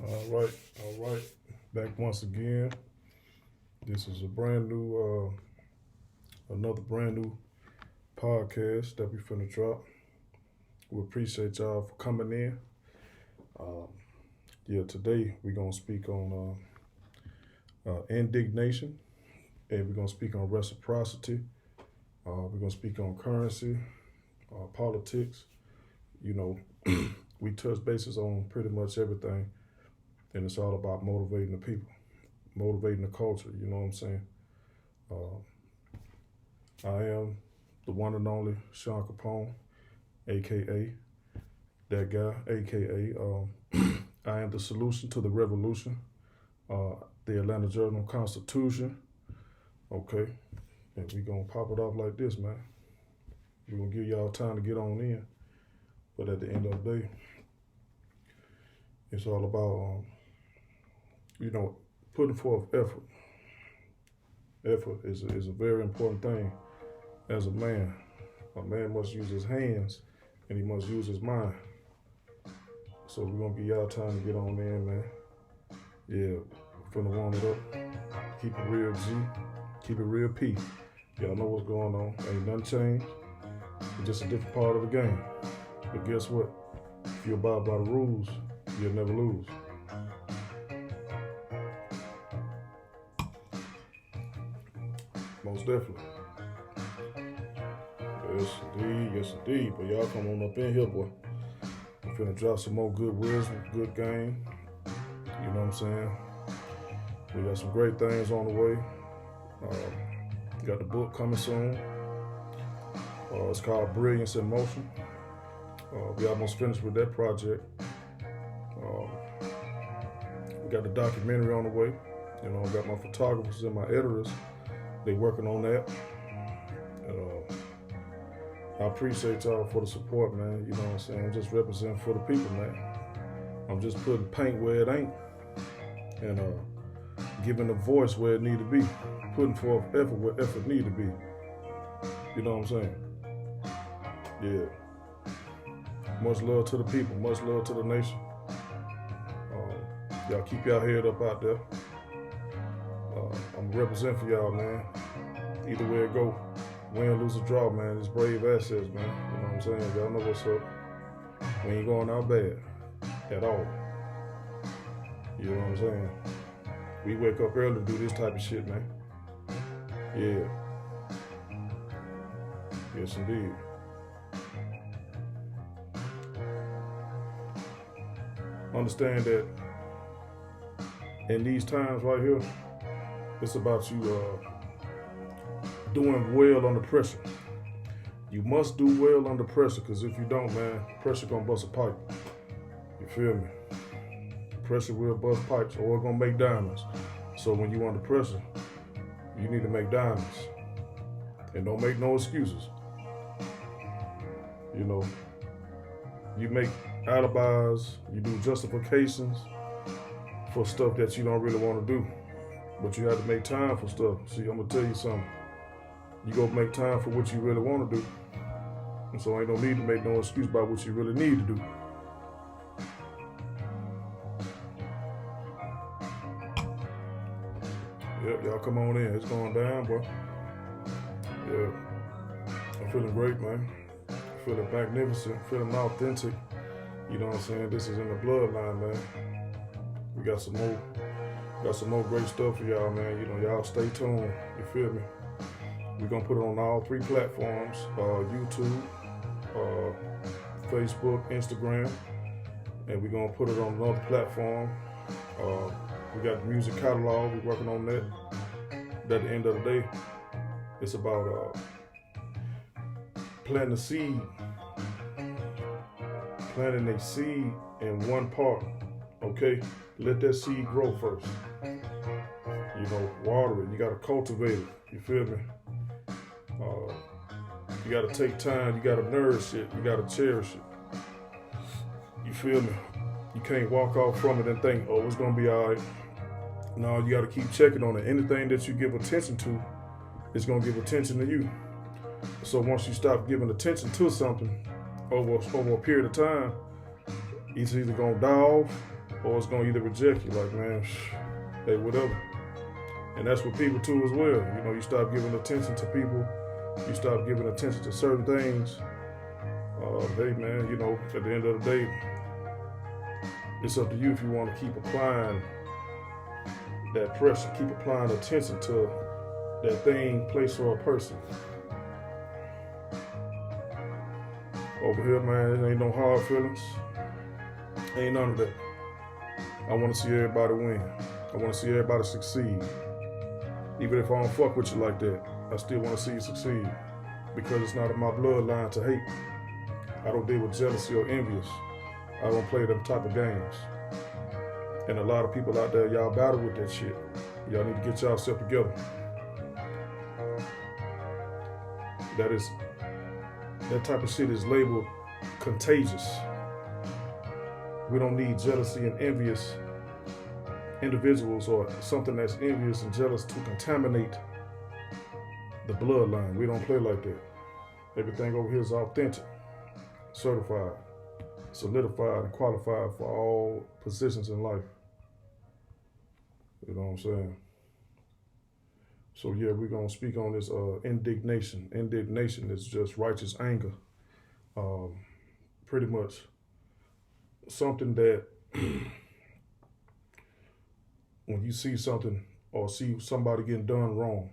All right. Back once again. This is another brand new podcast that we finna drop. We appreciate y'all for coming in. Um, Today we're gonna speak on indignation, and we're gonna speak on reciprocity. We're gonna speak on currency, politics. You know, we touch bases on pretty much everything, and it's all about motivating the people, motivating the culture. You know what I'm saying? Uh, I am the one and only Sean Capone, aka that guy, aka I am the solution to the revolution, uh, the Atlanta Journal Constitution. Okay, and we gonna pop it off like this, man. We're gonna give y'all time to get on in, but at the end of the day, it's all about putting forth effort. Effort is a very important thing as a man. A man must use his hands and he must use his mind. So we're gonna give y'all time to get on in, man. Yeah, we're finna warm it up. Keep it real G. Keep it real P. Y'all know what's going on. Ain't nothing changed. It's just a different part of the game. But guess what? If you abide by the rules, you'll never lose. Most definitely. Yes indeed. But y'all come on up in here, boy. I'm finna drop some more good wisdom, good game. You know what I'm saying? We got some great things on the way. Got the book coming soon. It's called Brilliance in Motion. We almost finished with that project. We got the documentary on the way. You know, I got my photographers and my editors. They working on that. I appreciate y'all for the support, man. You know what I'm saying? I'm just representing for the people, man. I'm just putting paint where it ain't. And giving a voice where it need to be. Putting forth effort where effort need to be. You know what I'm saying? Yeah. Much love to the people. Much love to the nation. Y'all keep y'all head up out there. I'm representing for y'all, man. Either way it go, win, lose, or draw, man. It's brave assets, man. You know what I'm saying? Y'all know what's up. We ain't going out bad at all. You know what I'm saying? We wake up early to do this type of shit, man. Yeah. Yes, indeed. Understand that in these times right here, it's about you doing well under pressure. You must do well under pressure, because if you don't, man, pressure gonna bust a pipe. You feel me? Pressure will bust pipes, or it's gonna make diamonds. So when you under pressure, you need to make diamonds. And don't make no excuses. You know, you make alibis, you do justifications for stuff that you don't really want to do. But you have to make time for stuff. See, I'm gonna tell you something. You go make time for what you really want to do. And so ain't no need to make no excuse about what you really need to do. Yep, y'all come on in. It's going down, bro. Yeah. I'm feeling great, man. Feeling magnificent, feeling authentic. You know what I'm saying? This is in the bloodline, man. We got some more great stuff for y'all, man. You know, y'all stay tuned. You feel me? We're gonna put it on all 3 platforms: YouTube, Facebook, Instagram, and we're gonna put it on another platform. We got the music catalog. We're working on that. But at the end of the day, it's about planting a seed, planting a seed in one part. Okay, let that seed grow first. You know, water it. You gotta cultivate it. You feel me? You gotta take time. You gotta nourish it. You gotta cherish it. You feel me? You can't walk off from it and think, oh, it's gonna be all right. No, you gotta keep checking on it. Anything that you give attention to, it's gonna give attention to you. So once you stop giving attention to something over a period of time, it's either gonna die off or it's gonna either reject you, like, man, hey, whatever. And that's what people too as well. You know, you stop giving attention to people, you stop giving attention to certain things. Hey man, you know, at the end of the day, it's up to you if you want to keep applying that pressure, keep applying attention to that thing, place, or a person. Over here, man, it ain't no hard feelings. Ain't none of that. I want to see everybody win. I want to see everybody succeed. Even if I don't fuck with you like that, I still want to see you succeed. Because it's not in my bloodline to hate. I don't deal with jealousy or envious. I don't play them type of games. And a lot of people out there, y'all battle with that shit. Y'all need to get yourself together. That type of shit is labeled contagious. We don't need jealousy and envious individuals or something that's envious and jealous to contaminate the bloodline. We don't play like that. Everything over here is authentic, certified, solidified, and qualified for all positions in life. You know what I'm saying? So yeah, we're gonna speak on this indignation. Indignation is just righteous anger. Pretty much something that when you see something or see somebody getting done wrong,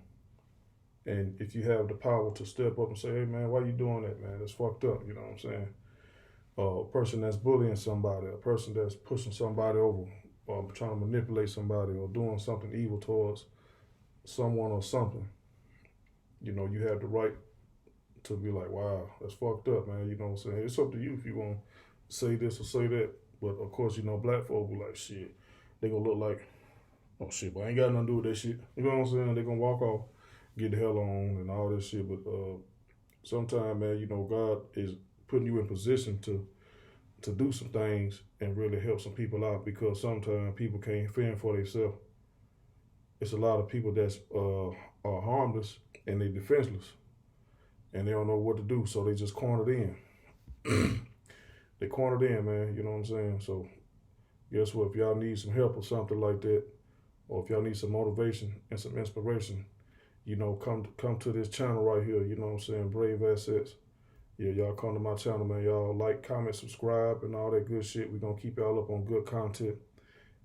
and if you have the power to step up and say, hey man, why you doing that, man? That's fucked up, you know what I'm saying? A person that's bullying somebody, a person that's pushing somebody over, or trying to manipulate somebody, or doing something evil towards someone or something, you know, you have the right to be like, wow, that's fucked up, man. You know what I'm saying? It's up to you if you want to say this or say that. But of course, you know, black folk be like, shit, they gonna look like, oh shit, but I ain't got nothing to do with that shit. You know what I'm saying? They gonna walk off, get the hell on and all this shit. But sometimes, man, you know, God is putting you in position to do some things and really help some people out, because sometimes people can't fend for themselves. It's a lot of people that's are harmless and they defenseless, and they don't know what to do, so they just cornered in. They cornered in, man. You know what I'm saying? So guess what? If y'all need some help or something like that, or if y'all need some motivation and some inspiration, you know, come to this channel right here. You know what I'm saying? Brave Assets. Yeah, y'all come to my channel, man. Y'all like, comment, subscribe, and all that good shit. We're gonna keep y'all up on good content,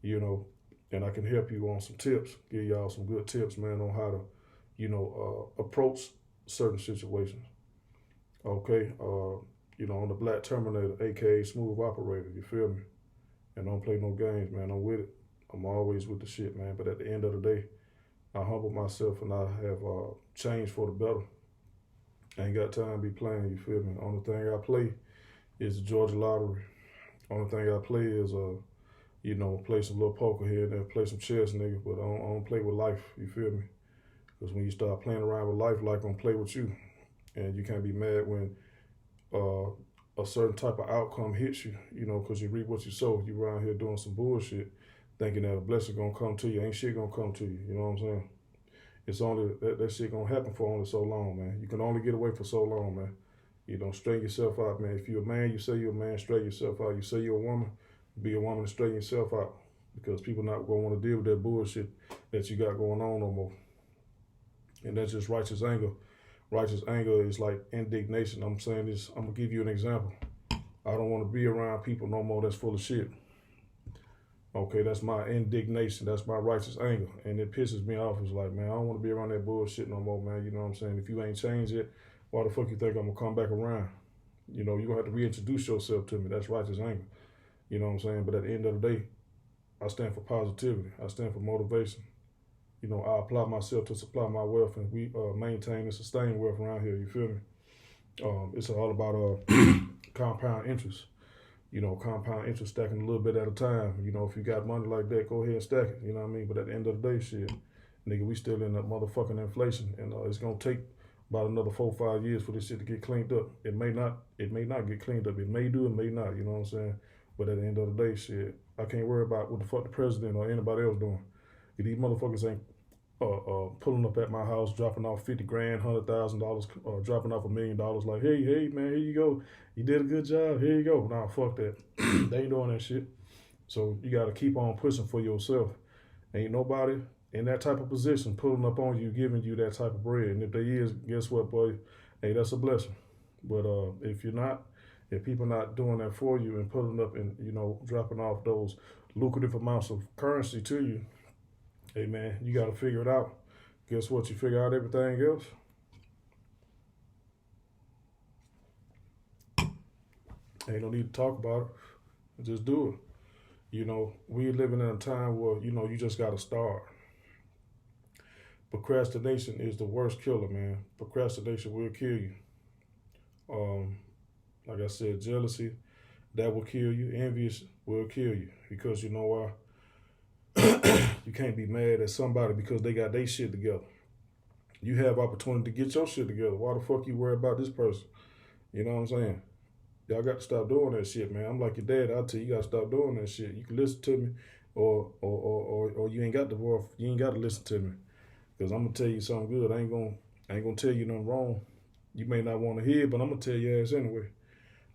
you know. And I can help you on some tips, give y'all some good tips, man, on how to, you know, approach certain situations. Okay, you know, on the Black Terminator, aka Smooth Operator, you feel me? And don't play no games, man. I'm with it. I'm always with the shit, man. But at the end of the day, I humble myself and I have changed for the better. I ain't got time to be playing, you feel me? Only thing I play is the Georgia Lottery. Only thing I play is you know, play some little poker here and there, play some chess, nigga, but I don't play with life, you feel me? Because when you start playing around with life gonna play with you. And you can't be mad when a certain type of outcome hits you, you know, because you reap what you sow. You around here doing some bullshit, thinking that a blessing gonna come to you. Ain't shit gonna come to you, you know what I'm saying? It's only, that shit gonna happen for only so long, man. You can only get away for so long, man. You don't straighten yourself out, man. If you're a man, you say you're a man, straighten yourself out. You say you're a woman, be a woman and straighten yourself out, because people not gonna want to deal with that bullshit that you got going on no more. And that's just righteous anger. Righteous anger is like indignation. I'm saying this, I'm gonna give you an example. I don't want to be around people no more that's full of shit. Okay, that's my indignation. That's my righteous anger. And it pisses me off. It's like, man, I don't want to be around that bullshit no more, man. You know what I'm saying? If you ain't changed it, why the fuck you think I'm gonna come back around? You know, you're gonna have to reintroduce yourself to me. That's righteous anger. You know what I'm saying? But at the end of the day, I stand for positivity. I stand for motivation. You know, I apply myself to supply my wealth, and we maintain and sustain wealth around here. You feel me? It's all about compound interest. You know, compound interest, stacking a little bit at a time. You know, if you got money like that, go ahead and stack it. You know what I mean? But at the end of the day, shit, nigga, we still in that motherfucking inflation, and it's gonna take about another 4 or 5 years for this shit to get cleaned up. It may not get cleaned up. It may do, it may not. You know what I'm saying? But at the end of the day, shit, I can't worry about what the fuck the president or anybody else doing. If these motherfuckers ain't pulling up at my house, dropping off 50 grand, $100,000, dropping off $1 million, like, hey, man, here you go. You did a good job. Here you go. Nah, fuck that. They ain't doing that shit. So you got to keep on pushing for yourself. Ain't nobody in that type of position pulling up on you, giving you that type of bread. And if they is, guess what, boy? Hey, that's a blessing. But if you're not, if people not doing that for you and pulling up and dropping off those lucrative amounts of currency to you, hey man, you got to figure it out. Guess what? You figure out everything else. Ain't no need to talk about it. Just do it. We living in a time where you just got to start. Procrastination is the worst killer, man. Procrastination will kill you. Like I said, jealousy, that will kill you. Envious will kill you. Because you know why? You can't be mad at somebody because they got their shit together. You have opportunity to get your shit together. Why the fuck you worry about this person? You know what I'm saying? Y'all got to stop doing that shit, man. I'm like your dad. I tell you, you got to stop doing that shit. You can listen to me, or you ain't got to. You ain't got to listen to me, because I'm gonna tell you something good. I ain't gonna tell you nothing wrong. You may not want to hear, but I'm gonna tell your ass anyway.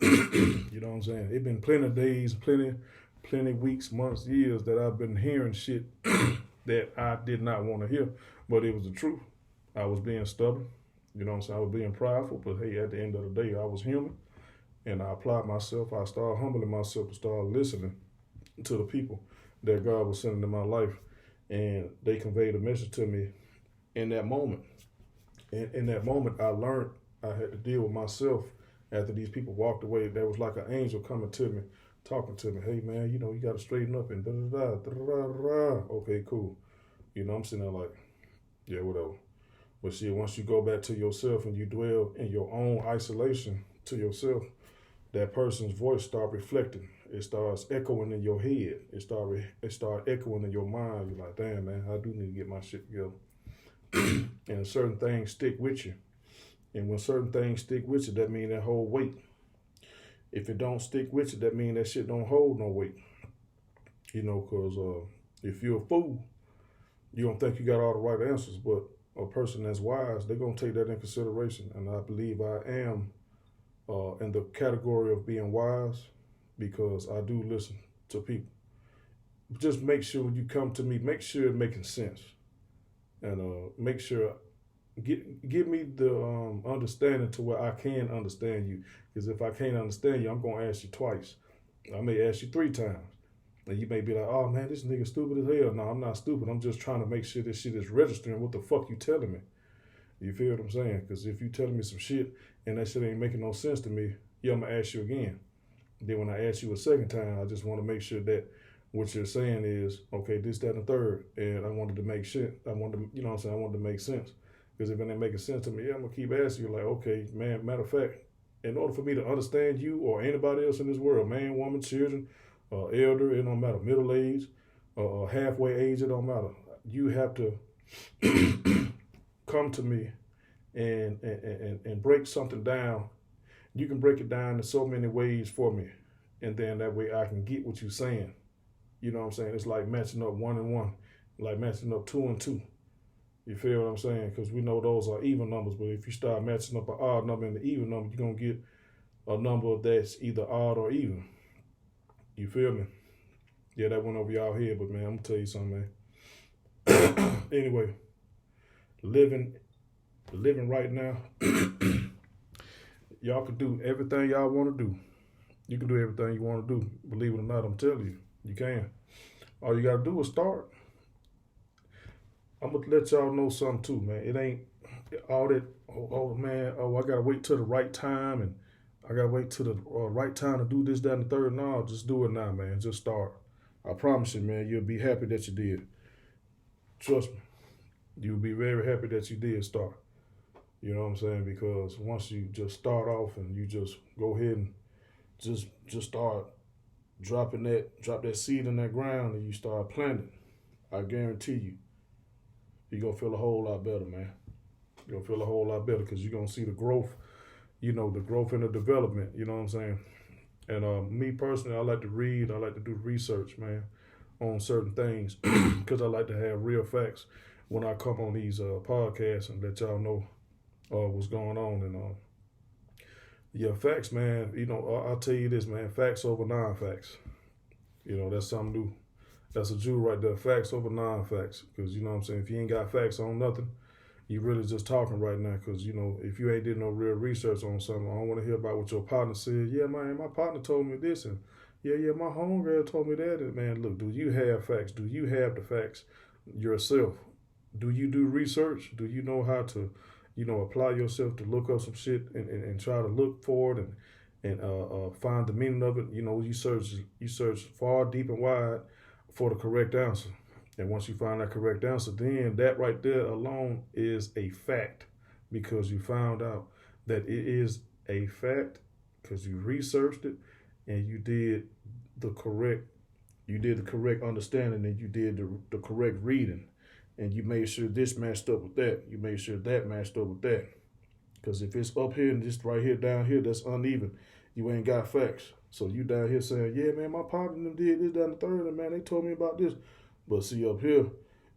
You know what I'm saying? It been plenty of days, plenty weeks, months, years that I've been hearing shit that I did not want to hear, but it was the truth. I was being stubborn. You know what I'm saying? I was being prideful, but hey, at the end of the day, I was human. And I applied myself. I started humbling myself and started listening to the people that God was sending in my life. And they conveyed a message to me in that moment. And in that moment, I learned I had to deal with myself after these people walked away. There was like an angel coming to me, talking to me. Hey, man, you got to straighten up and da-da-da, da-da-da-da. Okay, cool. I'm sitting there like, yeah, whatever. But see, once you go back to yourself and you dwell in your own isolation to yourself, that person's voice start reflecting. It starts echoing in your head. It start echoing in your mind. You're like, damn, man, I do need to get my shit together. And certain things stick with you. And when certain things stick with you, that means that hold weight. If it don't stick with you, that means that shit don't hold no weight. Because if you're a fool, you don't think you got all the right answers. But a person that's wise, they're going to take that in consideration. And I believe I am in the category of being wise, because I do listen to people. Just make sure when you come to me, make sure it's making sense, and make sure give me the understanding to where I can understand you. Because if I can't understand you, I'm gonna ask you twice. I may ask you 3 times, and you may be like, "Oh man, this nigga stupid as hell." No, I'm not stupid. I'm just trying to make sure this shit is registering. What the fuck you telling me? You feel what I'm saying? Because if you telling me some shit and that shit ain't making no sense to me, yeah, I'm gonna ask you again. Then when I ask you a second time, I just want to make sure that what you're saying is okay, this, that, and the third. And I wanted to make shit. I wanted to, I wanted to make sense. Because if it ain't making sense to me, yeah, I'm gonna keep asking you like, okay, man. Matter of fact, in order for me to understand you or anybody else in this world, man, woman, children, elder, it don't matter, middle age, halfway age, it don't matter. You have to come to me and break something down. You can break it down in so many ways for me, and then that way I can get what you're saying. You know what I'm saying? It's like matching up 1 and 1, like matching up 2 and 2. You feel what I'm saying? Because we know those are even numbers, but if you start matching up an odd number and the even number, you're gonna get a number that's either odd or even. You feel me? Yeah, that went over y'all head, but man, I'm gonna tell you something, man. Anyway, living right now, y'all can do everything y'all want to do. You can do everything you want to do. Believe it or not, I'm telling you, you can. All you gotta do is start. I'm gonna let y'all know something too, man. It ain't all that. I gotta wait till the right time, and I gotta wait till the right time to do this, that, and the third. No, just do it now, man. Just start. I promise you, man. You'll be happy that you did. Trust me. You'll be very happy that you did start. You know what I'm saying? Because once you just start off and you just go ahead and just start drop that seed in that ground, and you start planting, I guarantee you're gonna feel a whole lot better, man. You're gonna feel a whole lot better because you're gonna see the growth, the growth and the development, you know what I'm saying? And me personally, I like to read, I like to do research, man, on certain things because I like to have real facts when I come on these podcasts and let y'all know what's going on. And yeah, facts, man, I'll tell you this, man, facts over non-facts. You know, that's something new. That's a Jew right there. Facts over non-facts. Because, you know what I'm saying, if you ain't got facts on nothing, you really just talking right now. Because, you know, if you ain't did no real research on something, I don't want to hear about what your partner said. Yeah, man, my partner told me this. And yeah, my homegirl told me that. And, man, look, do you have facts? Do you have the facts yourself? Do you do research? Do you know how to, you know, apply yourself to look up some shit and try to look for it and find the meaning of it? You know, you search far, deep, and wide for the correct answer. And once you find that correct answer, then that right there alone is a fact because you found out that it is a fact because you researched it and you did the correct understanding and you did the correct reading and you made sure this matched up with that. You made sure that matched up with that. Because if it's up here and just right here, down here, that's uneven, you ain't got facts. So you down here saying, yeah, man, my partner did this, down the third, and man, they told me about this. But see, up here,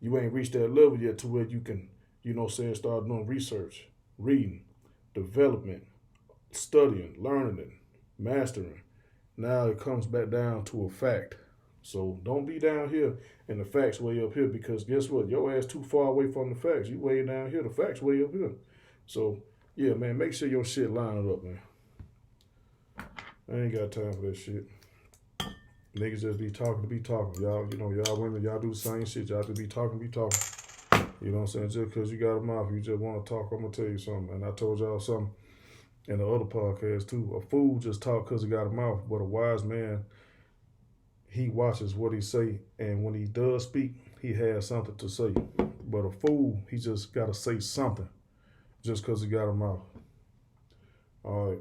you ain't reached that level yet to where you can, you know, start doing research, reading, development, studying, learning it, mastering. Now it comes back down to a fact. So don't be down here and the facts way up here because guess what? Your ass too far away from the facts. You way down here, the facts way up here. So yeah, man, make sure your shit line up, man. I ain't got time for that shit. Niggas just be talking to be talking. Y'all, you know, y'all women, y'all do the same shit. Y'all just be talking. You know what I'm saying? Just because you got a mouth, you just want to talk. I'm going to tell you something. And I told y'all something in the other podcast too. A fool just talk because he got a mouth, but a wise man, he watches what he say. And when he does speak, he has something to say. But a fool, he just got to say something just because he got a mouth. All right.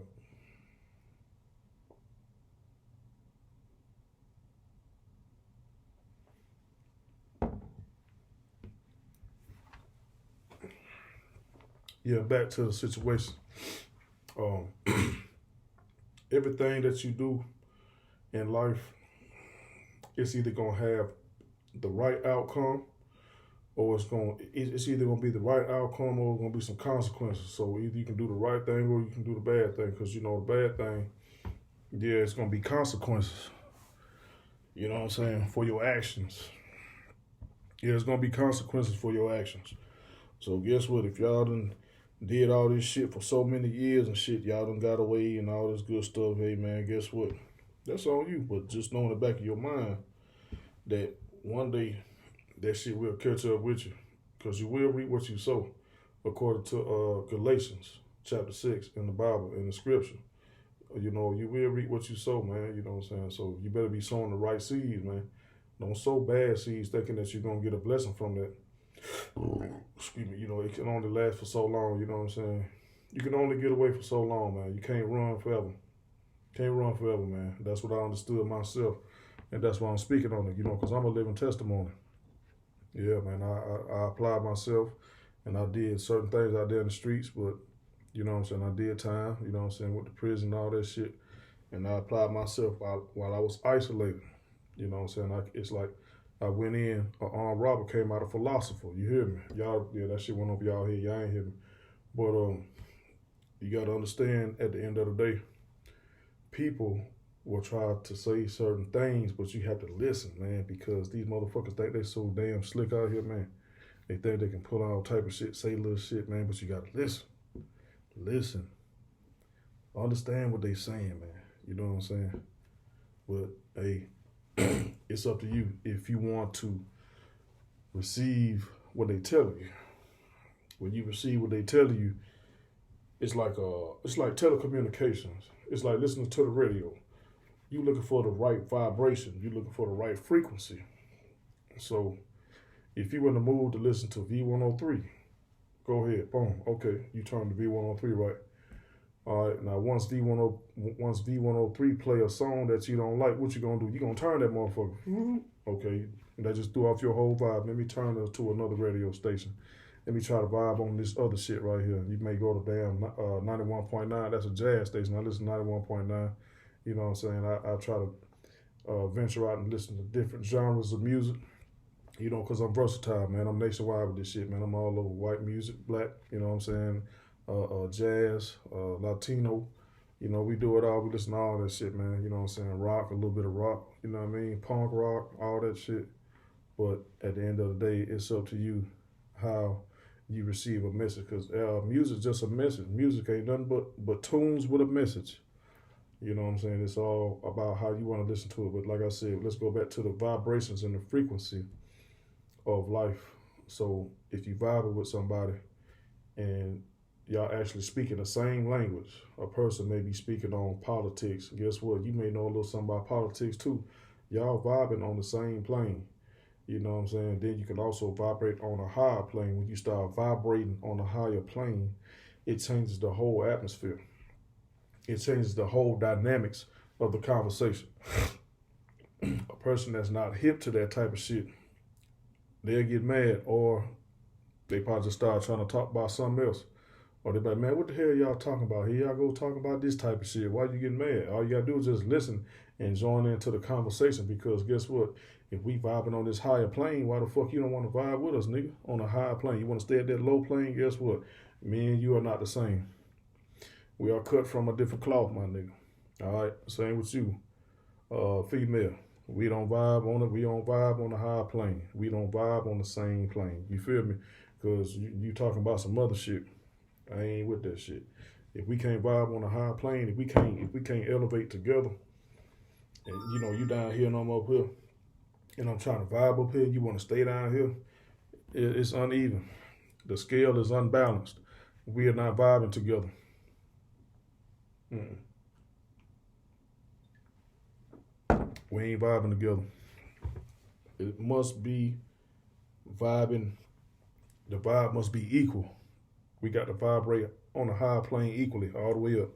Yeah, back to the situation. Everything that you do in life, it's either gonna have the right outcome, or it's either gonna be the right outcome, or it's gonna be some consequences. So either you can do the right thing, or you can do the bad thing. Because you know the bad thing, yeah, it's gonna be consequences. You know what I'm saying, for your actions. Yeah, it's gonna be consequences for your actions. So guess what? If y'all done did all this shit for so many years and shit, y'all done got away and all this good stuff, hey man, guess what? That's on you. But just know in the back of your mind that one day that shit will catch up with you. Because you will reap what you sow, according to Galatians chapter 6 in the Bible, in the scripture. You know, you will reap what you sow, man. You know what I'm saying? So you better be sowing the right seeds, man. Don't sow bad seeds thinking that you're going to get a blessing from that. Excuse me, you know, it can only last for so long, you know what I'm saying? You can only get away for so long, man. You can't run forever. Can't run forever, man. That's what I understood myself. And that's why I'm speaking on it, you know, because I'm a living testimony. Yeah, man, I applied myself and I did certain things out there in the streets, but, you know what I'm saying, I did time, you know what I'm saying, with the prison and all that shit. And I applied myself while I was isolated. You know what I'm saying? It's like I went in, an armed robber came out a philosopher. You hear me? Y'all, yeah, that shit went over y'all head. Y'all ain't hear me. But you got to understand, at the end of the day, people will try to say certain things, but you have to listen, man, because these motherfuckers think they so damn slick out here, man. They think they can pull all type of shit, say little shit, man, but you got to listen. Listen. Understand what they saying, man. You know what I'm saying? But, hey, it's up to you if you want to receive what they tell you. When you receive what they tell you, it's like telecommunications. It's like listening to the radio. You looking for the right vibration. You looking for the right frequency. So if you in the mood to listen to V103, go ahead. Boom. Okay, you turn to V103, right? All right, now once V103 play a song that you don't like, what you gonna do? You gonna turn that motherfucker. Okay, that just threw off your whole vibe. Let me turn it to another radio station. Let me try to vibe on this other shit right here. You may go to damn 91.9. That's a jazz station. I listen to 91.9. You know what I'm saying? I try to venture out and listen to different genres of music. You know, because I'm versatile, man. I'm nationwide with this shit, man. I'm all over white music, black, you know what I'm saying? Jazz, Latino, You know, we do it all. We listen to all that shit, man. You know what I'm saying? Rock, a little bit of rock. You know what I mean? Punk rock, all that shit. But at the end of the day, it's up to you how you receive a message. Because music's just a message. Music ain't nothing but tunes with a message. You know what I'm saying? It's all about how you want to listen to it. But like I said, let's go back to the vibrations and the frequency of life. So if you vibe with somebody and y'all actually speaking the same language, a person may be speaking on politics. Guess what? You may know a little something about politics too. Y'all vibing on the same plane. You know what I'm saying? Then you can also vibrate on a higher plane. When you start vibrating on a higher plane, it changes the whole atmosphere. It changes the whole dynamics of the conversation. A person that's not hip to that type of shit, they'll get mad, or they probably just start trying to talk about something else. Or they be like, man, what the hell y'all talking about? Here y'all go talking about this type of shit. Why you getting mad? All you gotta do is just listen and join into the conversation, because guess what? If we vibing on this higher plane, why the fuck you don't want to vibe with us, nigga? On a higher plane. You want to stay at that low plane? Guess what? Me and you are not the same. We are cut from a different cloth, my nigga. All right, same with you, female. We don't vibe on it. We don't vibe on the high plane. We don't vibe on the same plane. You feel me? Because you talking about some other shit. I ain't with that shit. If we can't vibe on a high plane, if we can't elevate together, and you know you down here and I'm up here, and I'm trying to vibe up here, you want to stay down here, it's uneven. The scale is unbalanced. We are not vibing together. Mm-mm. We ain't vibing together. It must be vibing. The vibe must be equal. We got to vibrate on a high plane equally all the way up.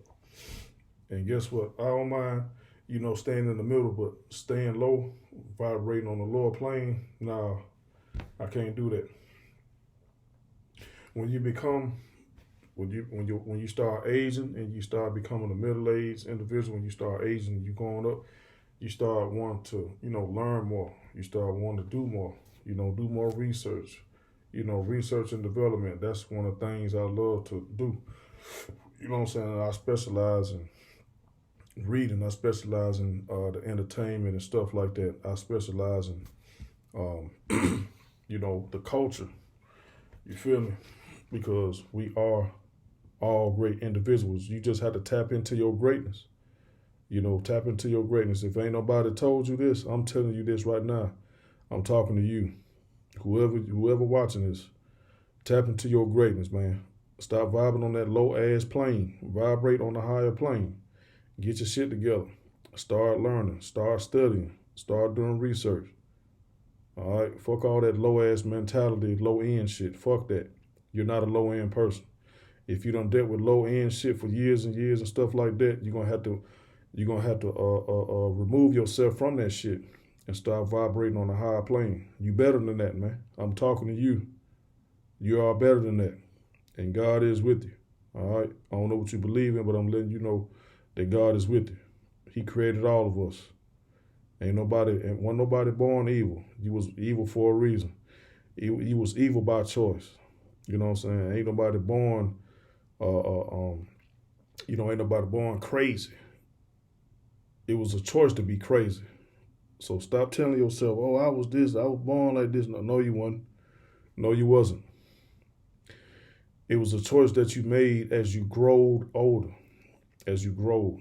And guess what? I don't mind, staying in the middle, but staying low, vibrating on the lower plane, nah, I can't do that. When you start aging and you start becoming a middle-aged individual, when you start aging and you going up, you start wanting to, learn more. You start wanting to do more, do more research. Research and development, that's one of the things I love to do. You know what I'm saying? I specialize in reading. I specialize in the entertainment and stuff like that. I specialize in, the culture. You feel me? Because we are all great individuals. You just have to tap into your greatness. Tap into your greatness. If ain't nobody told you this, I'm telling you this right now. I'm talking to you. Whoever watching this, tap into your greatness, man. Stop vibing on that low ass plane. Vibrate on the higher plane. Get your shit together. Start learning. Start studying. Start doing research. All right? Fuck all that low ass mentality, low end shit. Fuck that. You're not a low end person. If you done dealt with low end shit for years and years and stuff like that, you're gonna have to remove yourself from that shit and start vibrating on a higher plane. You better than that, man. I'm talking to you. You are better than that. And God is with you. All right? I don't know what you believe in, but I'm letting you know that God is with you. He created all of us. Wasn't nobody born evil. You was evil for a reason. You was evil by choice. You know what I'm saying? Ain't nobody born ain't nobody born crazy. It was a choice to be crazy. So stop telling yourself, oh, I was born like this. No, you wasn't. No, you wasn't. It was a choice that you made as you growed older, as you grow.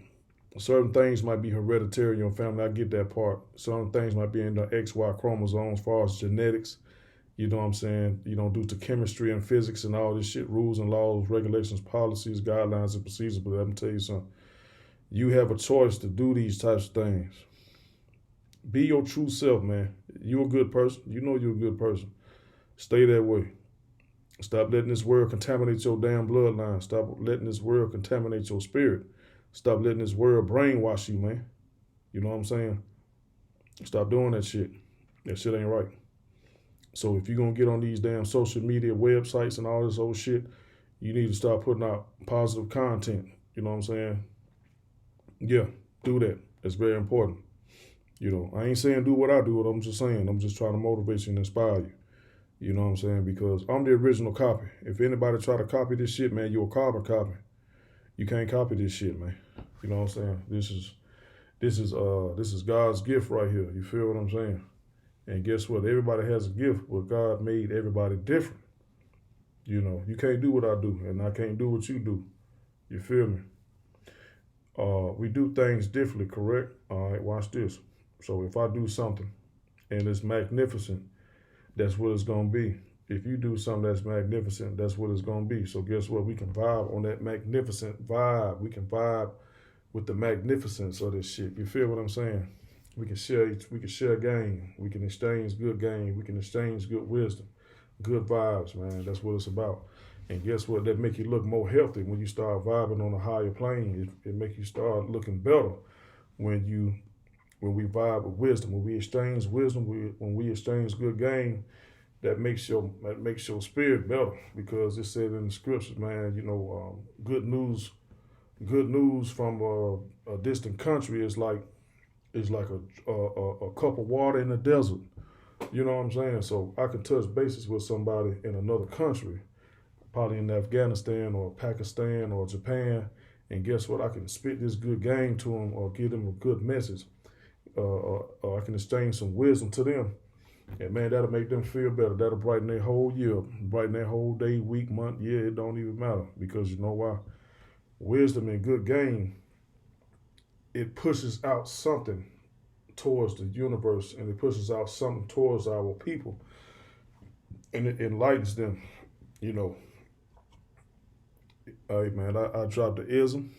Certain things might be hereditary in your family. I get that part. Certain things might be in the XY chromosome as far as genetics. You know what I'm saying? Due to chemistry and physics and all this shit, rules and laws, regulations, policies, guidelines, and procedures. But let me tell you something. You have a choice to do these types of things. Be your true self, man. You're a good person. You know you're a good person. Stay that way. Stop letting this world contaminate your damn bloodline. Stop letting this world contaminate your spirit. Stop letting this world brainwash you, man. You know what I'm saying? Stop doing that shit. That shit ain't right. So if you're going to get on these damn social media websites and all this old shit, you need to start putting out positive content. You know what I'm saying? Yeah, do that. That's very important. I ain't saying do what I do, but I'm just saying, I'm just trying to motivate you and inspire you. You know what I'm saying? Because I'm the original copy. If anybody try to copy this shit, man, you're a carbon copy. You can't copy this shit, man. You know what I'm saying? This is God's gift right here. You feel what I'm saying? And guess what? Everybody has a gift, but God made everybody different. You know, you can't do what I do, and I can't do what you do. You feel me? We do things differently, correct? All right, watch this. So if I do something and it's magnificent, that's what it's gonna be. If you do something that's magnificent, that's what it's gonna be. So guess what? We can vibe on that magnificent vibe. We can vibe with the magnificence of this shit. You feel what I'm saying? We can share game. We can exchange good game. We can exchange good wisdom, good vibes, man. That's what it's about. And guess what? That make you look more healthy when you start vibing on a higher plane. It make you start looking better when we vibe with wisdom. When we exchange wisdom, when we exchange good game, that makes your spirit better, because it said in the scriptures, man. You know, good news from a distant country is like a cup of water in the desert. You know what I'm saying? So I can touch bases with somebody in another country, probably in Afghanistan or Pakistan or Japan, and guess what? I can spit this good game to them or give them a good message, or I can exchange some wisdom to them. And man, that'll make them feel better. That'll brighten their whole year, brighten their whole day, week, month, year. It don't even matter, because you know why? Wisdom and good game, it pushes out something towards the universe, and it pushes out something towards our people, and it enlightens them. You know, hey man, I dropped the ism,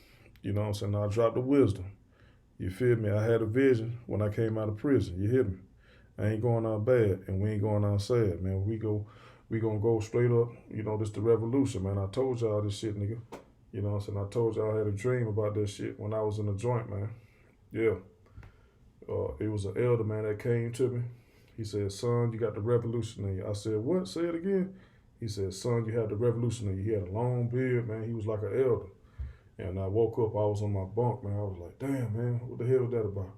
you know what I'm saying? I dropped the wisdom. You feel me? I had a vision when I came out of prison. You hear me? I ain't going out bad, and we ain't going out sad, man. We gonna go straight up. You know, this the revolution, man. I told y'all this shit, nigga. You know what I'm saying? I told y'all I had a dream about this shit when I was in the joint, man. Yeah. It was an elder, man, that came to me. He said, son, you got the revolution in you. I said, what? Say it again. He said, son, you had the revolution in you. He had a long beard, man. He was like an elder. And I woke up, I was on my bunk, man. I was like, damn, man, what the hell was that about?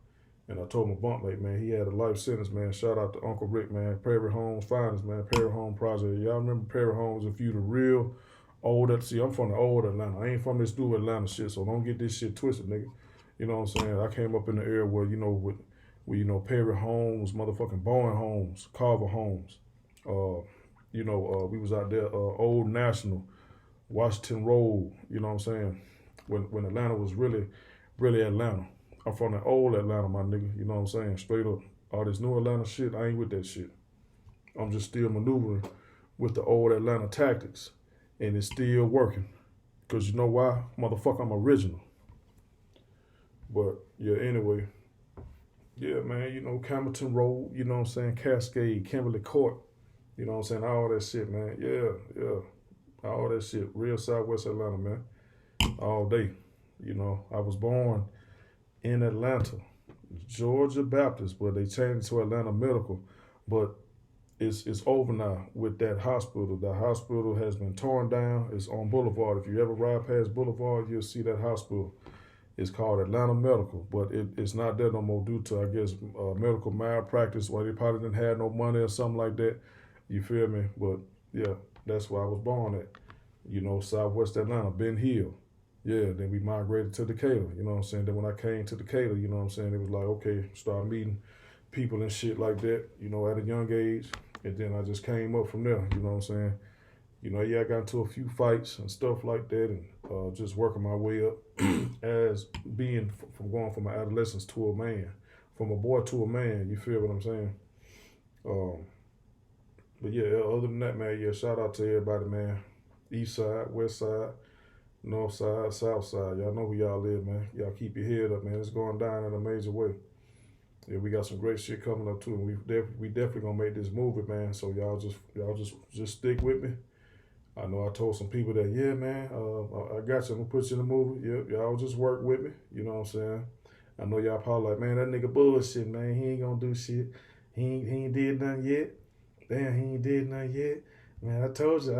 And I told my bunkmate, man, he had a life sentence, man. Shout out to Uncle Rick, man. Perry Homes Finest, man. Perry Home Project. Y'all remember Perry Homes? If you the real old, see, I'm from the old Atlanta. I ain't from this new Atlanta shit, so don't get this shit twisted, nigga. You know what I'm saying? I came up in the area where, you know, Perry Homes, motherfucking Bowen Homes, Carver Homes. We was out there, Old National, Washington Road, you know what I'm saying? When Atlanta was really, really Atlanta. I'm from the old Atlanta, my nigga, you know what I'm saying? Straight up. All this new Atlanta shit, I ain't with that shit. I'm just still maneuvering with the old Atlanta tactics, and it's still working. Because you know why? Motherfucker, I'm original. But, yeah, anyway. Yeah, man, you know, Camerton Road, you know what I'm saying? Cascade, Kimberly Court, you know what I'm saying? All that shit, man. Yeah. All that shit. Real Southwest Atlanta, man. All day. You know, I was born in Atlanta, Georgia Baptist, but they changed to Atlanta Medical. But it's over now with that hospital. The hospital has been torn down. It's on Boulevard. If you ever ride past Boulevard, you'll see that hospital. It's called Atlanta Medical, but it's not there no more due to, I guess, medical malpractice, where they probably didn't have no money or something like that. You feel me? But, yeah, that's where I was born at. You know, Southwest Atlanta, Ben Hill. Yeah, then we migrated to Decatur, you know what I'm saying? Then when I came to Decatur, you know what I'm saying, it was like, okay, start meeting people and shit like that, you know, at a young age. And then I just came up from there, you know what I'm saying? You know, yeah, I got into a few fights and stuff like that, and just working my way up as being from going from an adolescence to a man, from a boy to a man, you feel what I'm saying? But yeah, other than that, man, yeah, shout out to everybody, man. East side, west side, north side, south side. Y'all know who y'all live, man. Y'all keep your head up, man. It's going down in a major way. Yeah, we got some great shit coming up too, and we definitely gonna make this movie, man. So y'all just stick with me. I know I told some people that, yeah, man, I got you. I'm gonna put you in the movie. Yep, y'all just work with me. You know what I'm saying? I know y'all probably like, man, that nigga bullshit, man. He ain't gonna do shit. He ain't did nothing yet. Damn, he ain't did nothing yet. Man, I told you,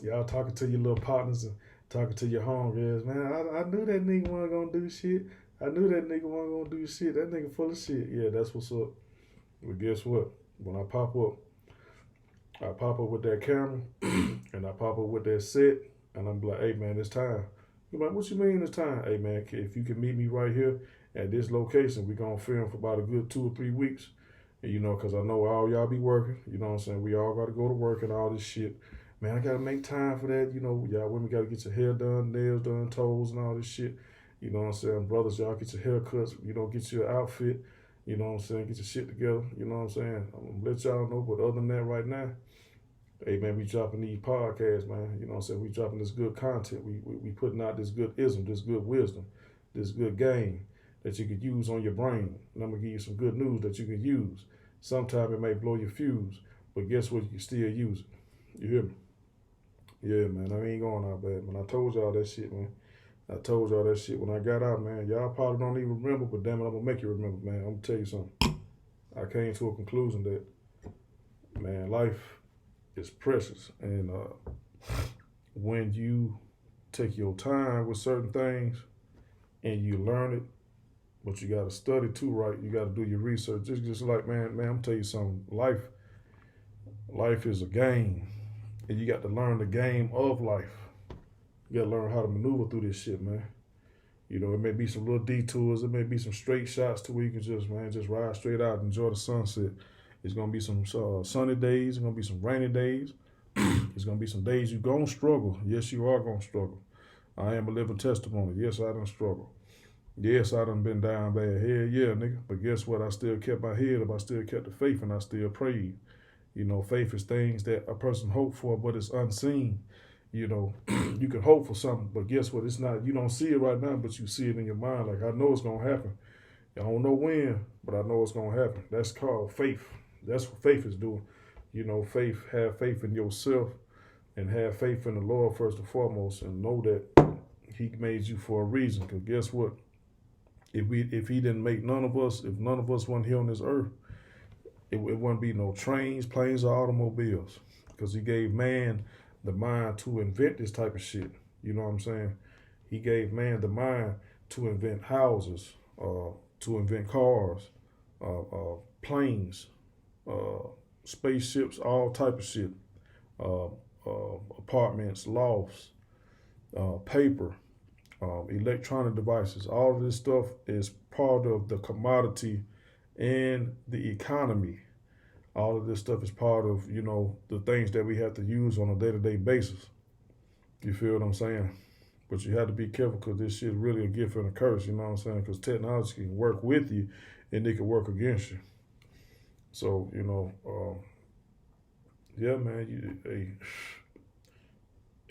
y'all talking to your little partners and talking to your homegirls. Man, I knew that nigga wasn't gonna do shit. I knew that nigga wasn't gonna do shit. That nigga full of shit. Yeah, that's what's up. But guess what? When I pop up with that camera and I pop up with that set, and I'm like, hey man, it's time. You're like, what you mean it's time? Hey man, if you can meet me right here at this location, we're gonna film for about a good 2 or 3 weeks. And, cause I know all y'all be working. You know what I'm saying? We all gotta go to work and all this shit. Man, I gotta make time for that. Y'all women gotta get your hair done, nails done, toes and all this shit. You know what I'm saying? Brothers, y'all get your haircuts, get your outfit, you know what I'm saying? Get your shit together, you know what I'm saying? I'm gonna let y'all know, but other than that right now, hey man, we dropping these podcasts, man. You know what I'm saying? We dropping this good content. We putting out this good ism, this good wisdom, this good game that you could use on your brain. And I'm gonna give you some good news that you can use. Sometimes it may blow your fuse, but guess what? You can still use it. You hear me? Yeah, man, I ain't going out bad, man. I told y'all that shit, man. I told y'all that shit when I got out, man. Y'all probably don't even remember, but damn it, I'm gonna make you remember, man. I'm gonna tell you something. I came to a conclusion that, man, life is precious. And when you take your time with certain things and you learn it, but you gotta study too, right? You gotta do your research. Just like, man, I'm gonna tell you something. Life is a game. And you got to learn the game of life. You got to learn how to maneuver through this shit, man. It may be some little detours. It may be some straight shots to where you can just ride straight out and enjoy the sunset. It's going to be some sunny days. It's going to be some rainy days. It's going to be some days you're going to struggle. Yes, you are going to struggle. I am a living testimony. Yes, I done struggle. Yes, I done been down bad. Hell yeah, nigga. But guess what? I still kept my head up. I still kept the faith and I still prayed. Faith is things that a person hope for, but it's unseen. You can hope for something, but guess what? It's not, you don't see it right now, but you see it in your mind. Like, I know it's going to happen. I don't know when, but I know it's going to happen. That's called faith. That's what faith is doing. Have faith in yourself and have faith in the Lord first and foremost, and know that he made you for a reason. Because guess what? If he didn't make none of us, if none of us weren't here on this earth, it wouldn't be no trains, planes, or automobiles, because he gave man the mind to invent this type of shit. You know what I'm saying? He gave man the mind to invent houses, to invent cars, planes, spaceships, all type of shit, apartments, lofts, paper, electronic devices. All of this stuff is part of the commodity and the economy. All of this stuff is part of, the things that we have to use on a day-to-day basis. You feel what I'm saying? But you have to be careful, because this shit is really a gift and a curse, you know what I'm saying? Because technology can work with you and it can work against you. So, yeah, man,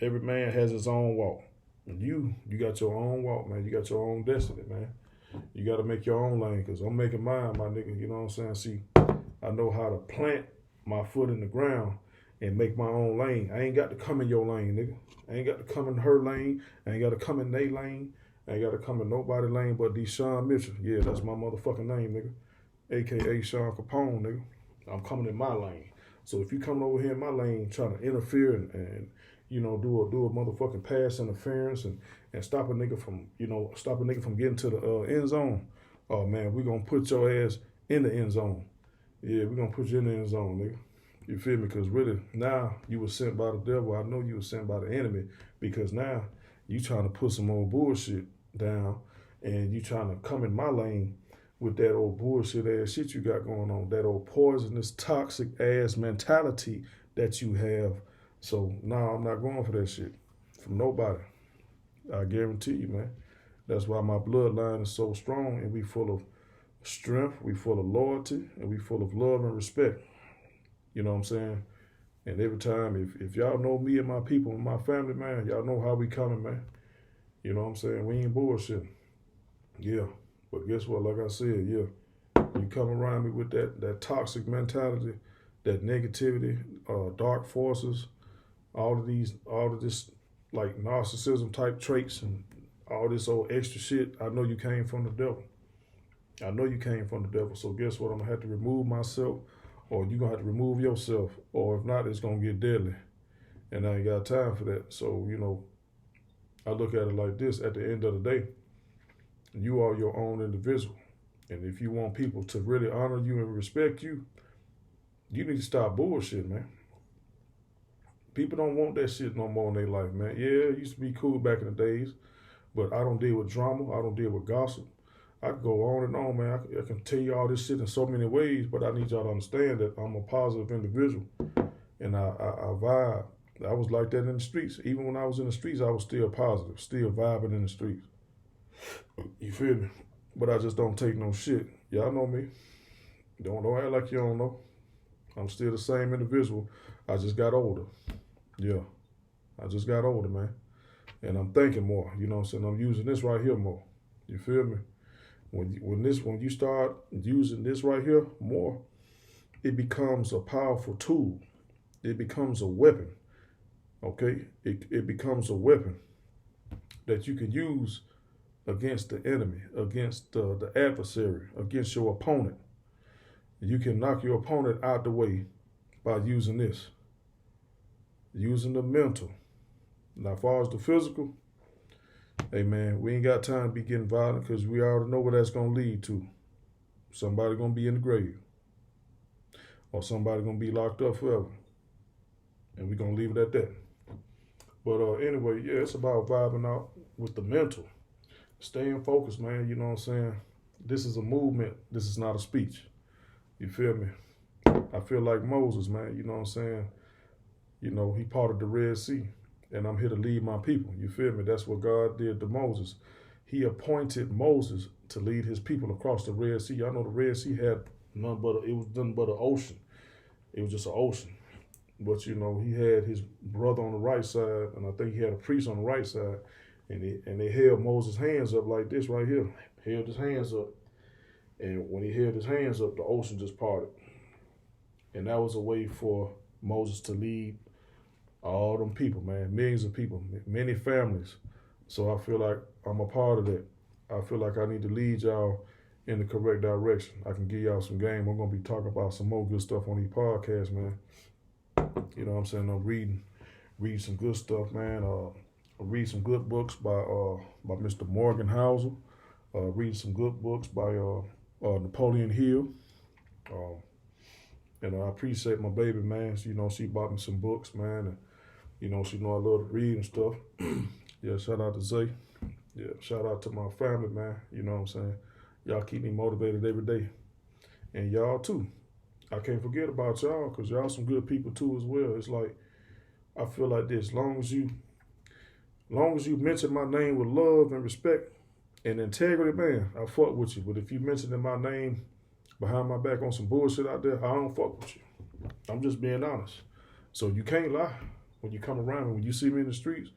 every man has his own walk. And you got your own walk, man. You got your own destiny, man. You got to make your own lane, because I'm making mine, my nigga. You know what I'm saying? See, I know how to plant my foot in the ground and make my own lane. I ain't got to come in your lane, nigga. I ain't got to come in her lane. I ain't got to come in their lane. I ain't got to come in nobody's lane but Deshaun Mitchell. Yeah, that's my motherfucking name, nigga. AKA Sean Capone, nigga. I'm coming in my lane. So if you coming over here in my lane trying to interfere and do a motherfucking pass interference and stop a nigga from getting to the end zone, oh man, we gonna put your ass in the end zone. Yeah, we gonna put you in the end zone, nigga. You feel me? Because really, now you were sent by the devil. I know you were sent by the enemy, because now you trying to put some old bullshit down and you trying to come in my lane with that old bullshit ass shit you got going on, that old poisonous, toxic ass mentality that you have. So, no, I'm not going for that shit from nobody. I guarantee you, man. That's why my bloodline is so strong, and we full of strength, we full of loyalty, and we full of love and respect. You know what I'm saying? And every time, if y'all know me and my people and my family, man, y'all know how we coming, man. You know what I'm saying? We ain't bullshitting. Yeah. But guess what? Like I said, yeah. You come around me with that toxic mentality, that negativity, dark forces, all of this like narcissism type traits and all this old extra shit, I know you came from the devil. I know you came from the devil. So guess what? I'm gonna have to remove myself, or you're gonna have to remove yourself, or if not, it's gonna get deadly. And I ain't got time for that. So, I look at it like this: at the end of the day, you are your own individual. And if you want people to really honor you and respect you, you need to stop bullshit, man. People don't want that shit no more in their life, man. Yeah, it used to be cool back in the days But I don't deal with drama. I don't deal with gossip. I can go on and on, man. I can tell you all this shit in so many ways, but I need y'all to understand that I'm a positive individual, and I vibe. I was like that in the streets. Even when I was in the streets, I was still positive, still vibing in the streets. You feel me? But I just don't take no shit. Y'all know me. Don't act like you don't know. I'm still the same individual. I just got older. Yeah. I just got older, man. And I'm thinking more. You know what I'm saying? I'm using this right here more. You feel me? When you start using this right here more, it becomes a powerful tool. It becomes a weapon. Okay? It becomes a weapon that you can use against the enemy, against the adversary, against your opponent. You can knock your opponent out the way by using this, using the mental. Now, as far as the physical, hey man, we ain't got time to be getting violent because we already know what that's going to lead to. Somebody going to be in the grave, or somebody going to be locked up forever. And we're going to leave it at that. But anyway, yeah, it's about vibing out with the mental. Staying focused, man, you know what I'm saying? This is a movement. This is not a speech. You feel me? I feel like Moses, man, you know what I'm saying? You know, he parted the Red Sea, and I'm here to lead my people. You feel me? That's what God did to Moses. He appointed Moses to lead his people across the Red Sea. Y'all know the Red Sea had it was nothing but an ocean. It was just an ocean. But, you know, he had his brother on the right side, and I think he had a priest on the right side, and they held Moses' hands up like this right here. Held his hands up. And when he held his hands up, the ocean just parted. And that was a way for Moses to lead all them people, man, millions of people, many families. So I feel like I'm a part of that. I feel like I need to lead y'all in the correct direction. I can give y'all some game. I'm going to be talking about some more good stuff on these podcasts, man. You know what I'm saying? I'm reading some good stuff, man. I read some good books by Mr. Morgan Housel. Reading some good books by Napoleon Hill. And I appreciate my baby, man. You know, she bought me some books, man. And, you know, she know I love to read and stuff. Yeah, shout out to Zay. Yeah, shout out to my family, man. You know what I'm saying? Y'all keep me motivated every day. And y'all, too. I can't forget about y'all because y'all some good people, too, as well. It's like, I feel like this. Long as you mention my name with love and respect and integrity, man, I fuck with you. But if you mentioning my name behind my back on some bullshit out there, I don't fuck with you. I'm just being honest. So you can't lie when you come around me. When you see me in the streets,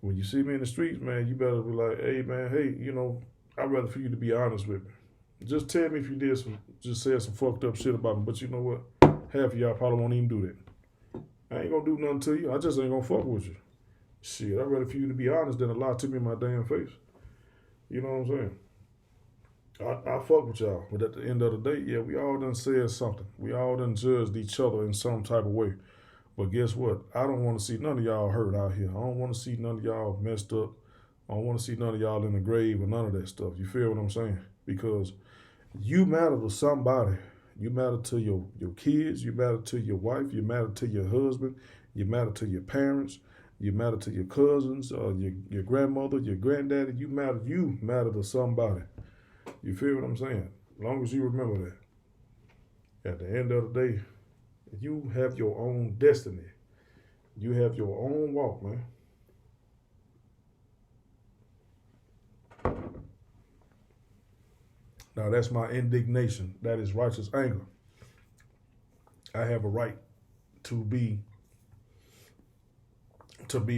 man, you better be like, hey, man, you know, I'd rather for you to be honest with me. Just tell me if you just said some fucked up shit about me. But you know what? Half of y'all probably won't even do that. I ain't gonna do nothing to you. I just ain't gonna fuck with you. Shit, I'd rather for you to be honest than to lie to me in my damn face. You know what I'm saying? I fuck with y'all, but at the end of the day, yeah, we all done said something. We all done judged each other in some type of way. But guess what? I don't want to see none of y'all hurt out here. I don't want to see none of y'all messed up. I don't want to see none of y'all in the grave or none of that stuff. You feel what I'm saying? Because you matter to somebody. You matter to your kids. You matter to your wife. You matter to your husband. You matter to your parents. You matter to your cousins, your grandmother, your granddaddy. You matter to somebody. You feel what I'm saying? As long as you remember that. At the end of the day, you have your own destiny. You have your own walk, man. Now that's my indignation. That is righteous anger. I have a right to be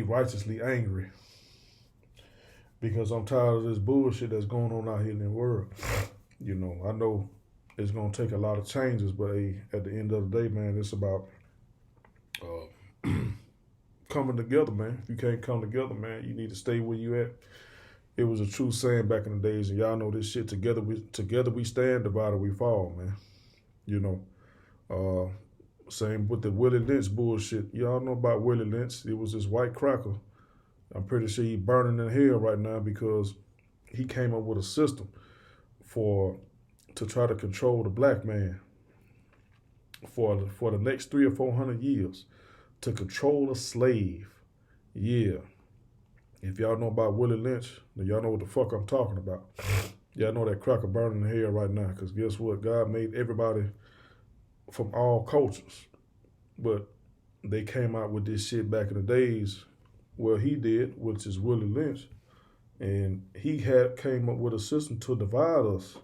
righteously angry because I'm tired of this bullshit that's going on out here in the world. You know, I know it's going to take a lot of changes, but at the end of the day, man, it's about coming together, man. If you can't come together, man, you need to stay where you at. It was a true saying back in the days, and y'all know this shit, together we stand, divided we fall, man. You know, same with the Willie Lynch bullshit. Y'all know about Willie Lynch. It was this white cracker. I'm pretty sure he's burning in hell right now because he came up with a system to try to control the black man for the next 300 or 400 years, to control a slave. Yeah. If y'all know about Willie Lynch, then y'all know what the fuck I'm talking about. Y'all know that cracker burning in the hell right now, because guess what? God made everybody from all cultures. But they came out with this shit back in the days. Well, he did, which is Willie Lynch. And he came up with a system to divide us.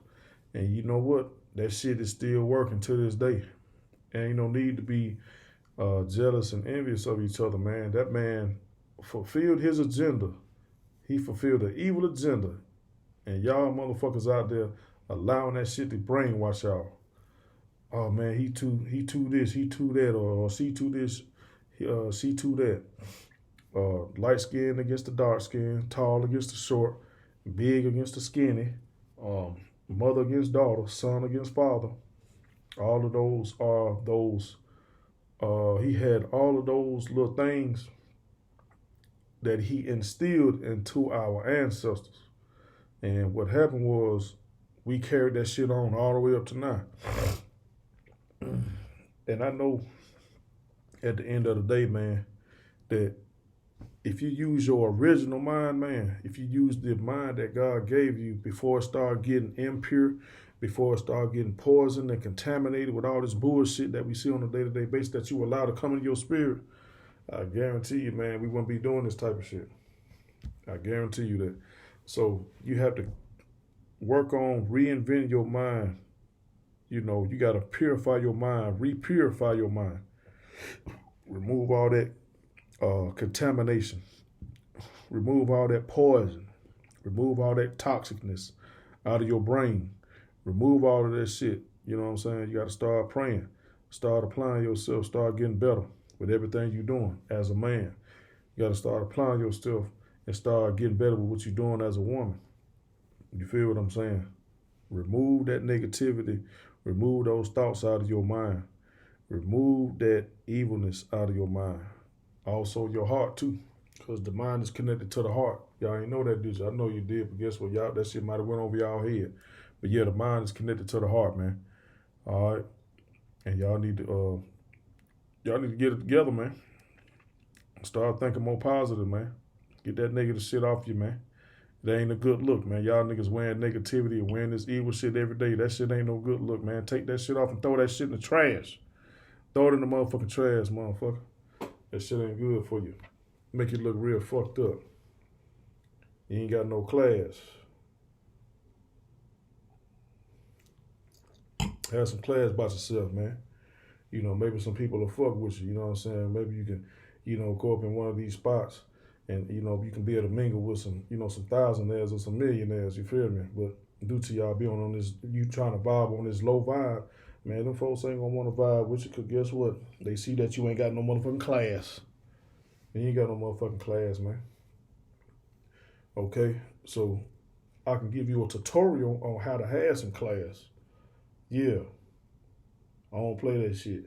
And you know what? That shit is still working to this day. Ain't no need to be jealous and envious of each other, man. That man fulfilled his agenda. He fulfilled the evil agenda. And y'all motherfuckers out there allowing that shit to brainwash y'all. Oh man, he too this, he too that, or she too this, she too that. Light skin against the dark skin, tall against the short, big against the skinny, mother against daughter, son against father. All of those are those. He had all of those little things that he instilled into our ancestors. And what happened was we carried that shit on all the way up to now. And I know at the end of the day, man, that if you use your original mind, man, if you use the mind that God gave you before it started getting impure, before it started getting poisoned and contaminated with all this bullshit that we see on a day-to-day basis that you allow to come into your spirit, I guarantee you, man, we wouldn't be doing this type of shit. I guarantee you that. So you have to work on reinventing your mind. You know, you got to purify your mind, re-purify your mind. Remove all that contamination. Remove all that poison. Remove all that toxicness out of your brain. Remove all of that shit. You know what I'm saying? You got to start praying. Start applying yourself. Start getting better with everything you're doing as a man. You got to start applying yourself and start getting better with what you're doing as a woman. You feel what I'm saying? Remove that negativity. Remove those thoughts out of your mind. Remove that evilness out of your mind. Also your heart too, because the mind is connected to the heart. Y'all ain't know that, did you? I know you did, but guess what? Y'all, that shit might have went over y'all head. But yeah, the mind is connected to the heart, man. All right, and y'all need to get it together, man. Start thinking more positive, man. Get that negative shit off you, man. It ain't a good look, man. Y'all niggas wearing negativity and wearing this evil shit every day. That shit ain't no good look, man. Take that shit off and throw that shit in the trash. Throw it in the motherfucking trash, motherfucker. That shit ain't good for you. Make you look real fucked up. You ain't got no class. Have some class about yourself, man. You know, maybe some people will fuck with you, you know what I'm saying? Maybe you can, you know, go up in one of these spots and, you know, you can be able to mingle with some, you know, some thousandaires or some millionaires, you feel me? But due to y'all being on this, you trying to vibe on this low vibe, man, them folks ain't gonna want to vibe with you, because guess what? They see that you ain't got no motherfucking class. You ain't got no motherfucking class, man. Okay? So I can give you a tutorial on how to have some class. Yeah. I don't play that shit.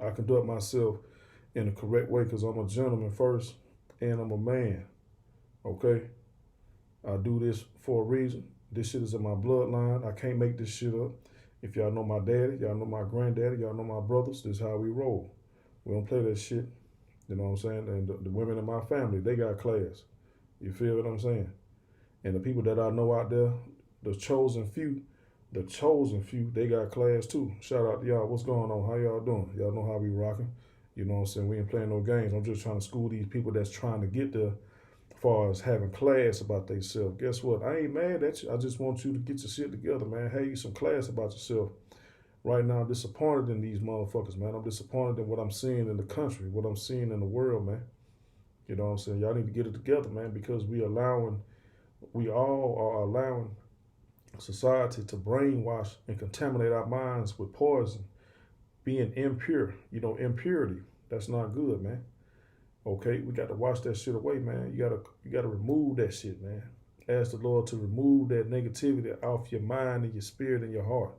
I conduct myself in the correct way because I'm a gentleman first and I'm a man. Okay? I do this for a reason. This shit is in my bloodline. I can't make this shit up. If y'all know my daddy, y'all know my granddaddy, y'all know my brothers, this is how we roll. We don't play that shit. You know what I'm saying? And the women in my family, they got class. You feel what I'm saying? And the people that I know out there, the chosen few, they got class too. Shout out to y'all. What's going on? How y'all doing? Y'all know how we rocking. You know what I'm saying? We ain't playing no games. I'm just trying to school these people that's trying to get there as far as having class about themselves. Guess what? I ain't mad at you. I just want you to get your shit together, man. Have you some class about yourself. Right now, I'm disappointed in these motherfuckers, man. I'm disappointed in what I'm seeing in the country, what I'm seeing in the world, man. You know what I'm saying? Y'all need to get it together, man, because we all are allowing society to brainwash and contaminate our minds with poison, being impure. You know, impurity. That's not good, man. Okay, we got to wash that shit away, man. You gotta remove that shit, man. Ask the Lord to remove that negativity off your mind and your spirit and your heart.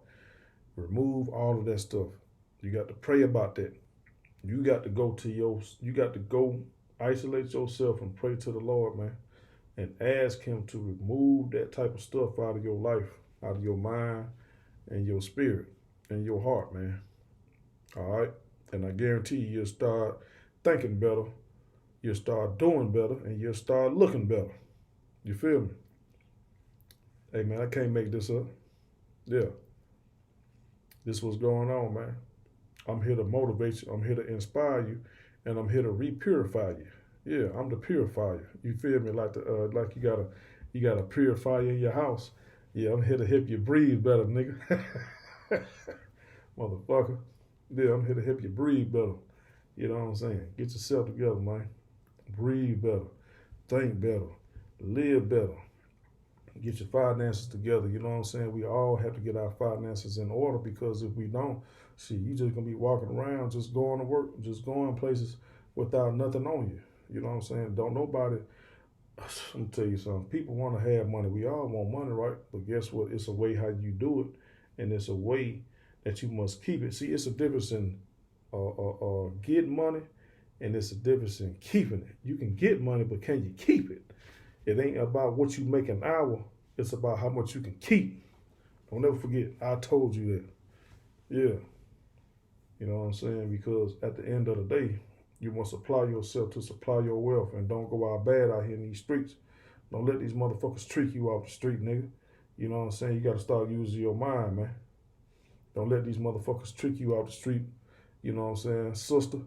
Remove all of that stuff. You got to pray about that. You got to go isolate yourself and pray to the Lord, man, and ask him to remove that type of stuff out of your life, out of your mind and your spirit and your heart, man. All right? And I guarantee you'll start thinking better. you'll start doing better, and you'll start looking better. You feel me? Hey, man, I can't make this up. Yeah. This what's going on, man. I'm here to motivate you. I'm here to inspire you, and I'm here to re-purify you. Yeah, I'm the purifier. You feel me? Like you got a purifier in your house. Yeah, I'm here to help you breathe better, nigga. Motherfucker. Yeah, I'm here to help you breathe better. You know what I'm saying? Get yourself together, man. Breathe better. Think better. Live better. Get your finances together. You know what I'm saying? We all have to get our finances in order, because if we don't, see, you just gonna be walking around just going to work, just going places without nothing on you. You know what I'm saying? Don't nobody, let me tell you something. People want to have money. We all want money, right? But guess what? It's a way how you do it, and it's a way that you must keep it. See, it's a difference in getting money, and it's a difference in keeping it. You can get money, but can you keep it? It ain't about what you make an hour. It's about how much you can keep. Don't never forget, I told you that. Yeah. You know what I'm saying? Because at the end of the day, you must apply yourself to supply your wealth, and don't go out bad out here in these streets. Don't let these motherfuckers trick you off the street, nigga. You know what I'm saying? You got to start using your mind, man. Don't let these motherfuckers trick you off the street. You know what I'm saying? Sister,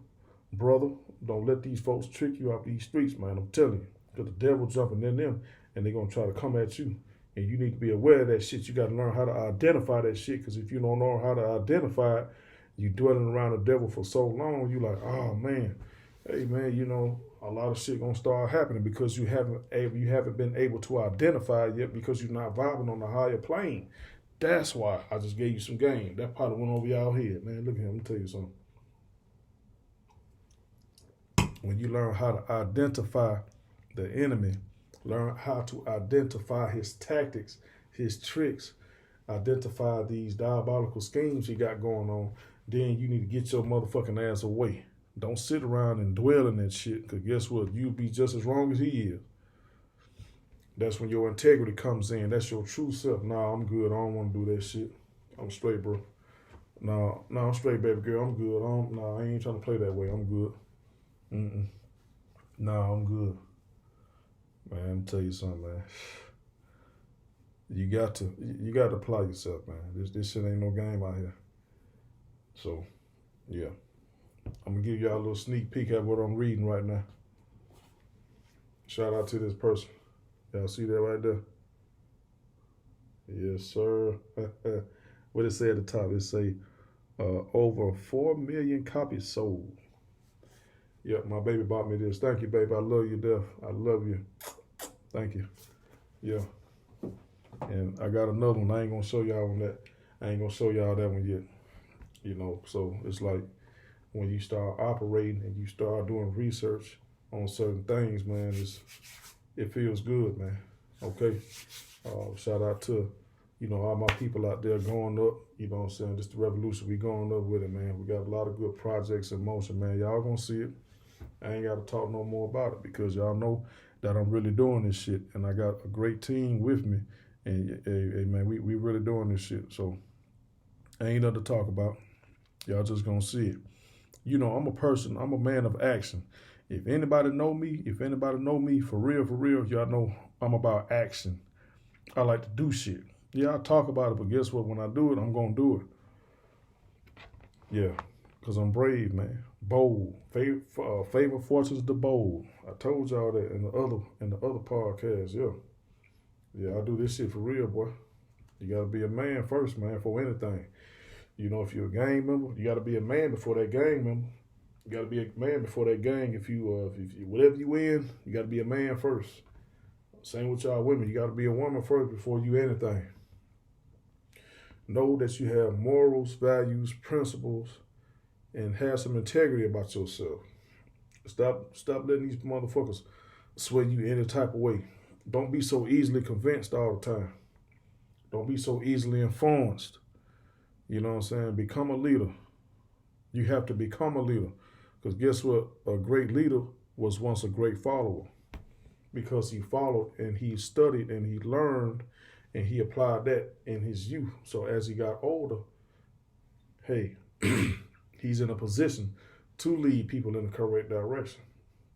brother, don't let these folks trick you off these streets, man. I'm telling you. Because the devil jumping in them, and they're going to try to come at you. And you need to be aware of that shit. You got to learn how to identify that shit, because if you don't know how to identify it, you dwelling around the devil for so long, you like, oh, man. Hey, man, you know, a lot of shit going to start happening because you haven't been able to identify it yet, because you're not vibing on the higher plane. That's why I just gave you some game. That probably went over y'all head, man. Look at him. Let me tell you something. When you learn how to identify the enemy, learn how to identify his tactics, his tricks, identify these diabolical schemes he got going on, then you need to get your motherfucking ass away. Don't sit around and dwell in that shit, because guess what? You'll be just as wrong as he is. That's when your integrity comes in. That's your true self. Nah, I'm good. I don't want to do that shit. I'm straight, bro. Nah, I'm straight, baby girl. I'm good. I ain't trying to play that way. I'm good. Nah, I'm good. Man, let me tell you something, man. You got to apply yourself, man. This shit ain't no game out here. So, yeah. I'm gonna give y'all a little sneak peek at what I'm reading right now. Shout out to this person. Y'all see that right there? Yes, sir. What it say at the top? It say over 4 million copies sold. Yep, my baby bought me this. Thank you, baby. I love you, Death. I love you. Thank you. Yeah. And I got another one. I ain't gonna show y'all on that. I ain't gonna show y'all that one yet. You know, so it's like when you start operating and you start doing research on certain things, man, it feels good, man. Okay. Shout out to, you know, all my people out there going up. You know what I'm saying? This the revolution. We going up with it, man. We got a lot of good projects in motion, man. Y'all gonna see it. I ain't got to talk no more about it, because y'all know that I'm really doing this shit, and I got a great team with me. And hey, man, we really doing this shit. So ain't nothing to talk about. Y'all just gonna see it. You know, I'm a man of action. If anybody know me for real, y'all know I'm about action. I like to do shit. Yeah, I talk about it, but guess what? When I do it, I'm gonna do it. Yeah, because I'm brave, man. Bold. Favor fortunes the bold. I told y'all that in the other podcast. Yeah, I do this shit for real, boy. You gotta be a man first, man, for anything. You know, if you're a gang member, you gotta be a man before that gang member. You gotta be a man before that gang. If you whatever you in, you gotta be a man first. Same with y'all women. You gotta be a woman first before you anything. Know that you have morals, values, principles, and have some integrity about yourself. Stop letting these motherfuckers sway you any type of way. Don't be so easily convinced all the time. Don't be so easily influenced. You know what I'm saying? Become a leader. You have to become a leader. Because guess what? A great leader was once a great follower. Because he followed and he studied and he learned and he applied that in his youth. So as he got older, hey, he's in a position to lead people in the correct direction.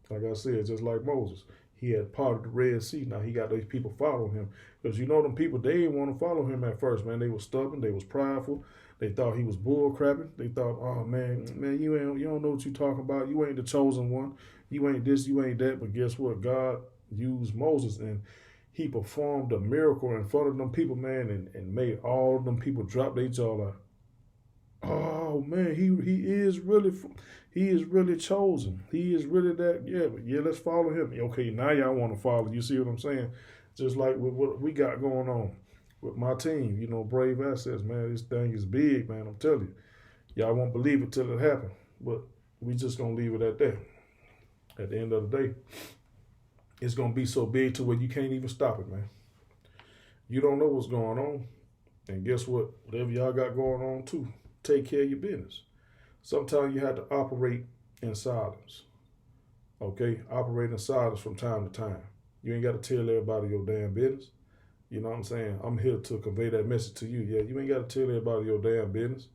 Like I said, just like Moses. He had parted the Red Sea. Now he got these people following him. Because you know them people, they didn't want to follow him at first, man. They was stubborn. They was prideful. They thought he was bull crapping. They thought, oh man, you don't know what you talking about. You ain't the chosen one. You ain't this, you ain't that. But guess what? God used Moses and he performed a miracle in front of them people, man, and made all of them people drop their jaw like, oh man, he is really chosen. He is really that. Yeah, let's follow him. Okay, now y'all want to follow. You see what I'm saying? Just like with what we got going on with my team, Brave Assets, man. This thing is big, man. I'm telling you, y'all won't believe it till it happens. But we just gonna leave it at that. At the end of the day, it's gonna be so big to where you can't even stop it, man. You don't know what's going on, and guess what? Whatever y'all got going on too, take care of your business. Sometimes you have to operate in silence. Okay? Operate in silence from time to time. You ain't got to tell everybody your damn business. You know what I'm saying? I'm here to convey that message to you. Yeah, you ain't got to tell everybody your damn business.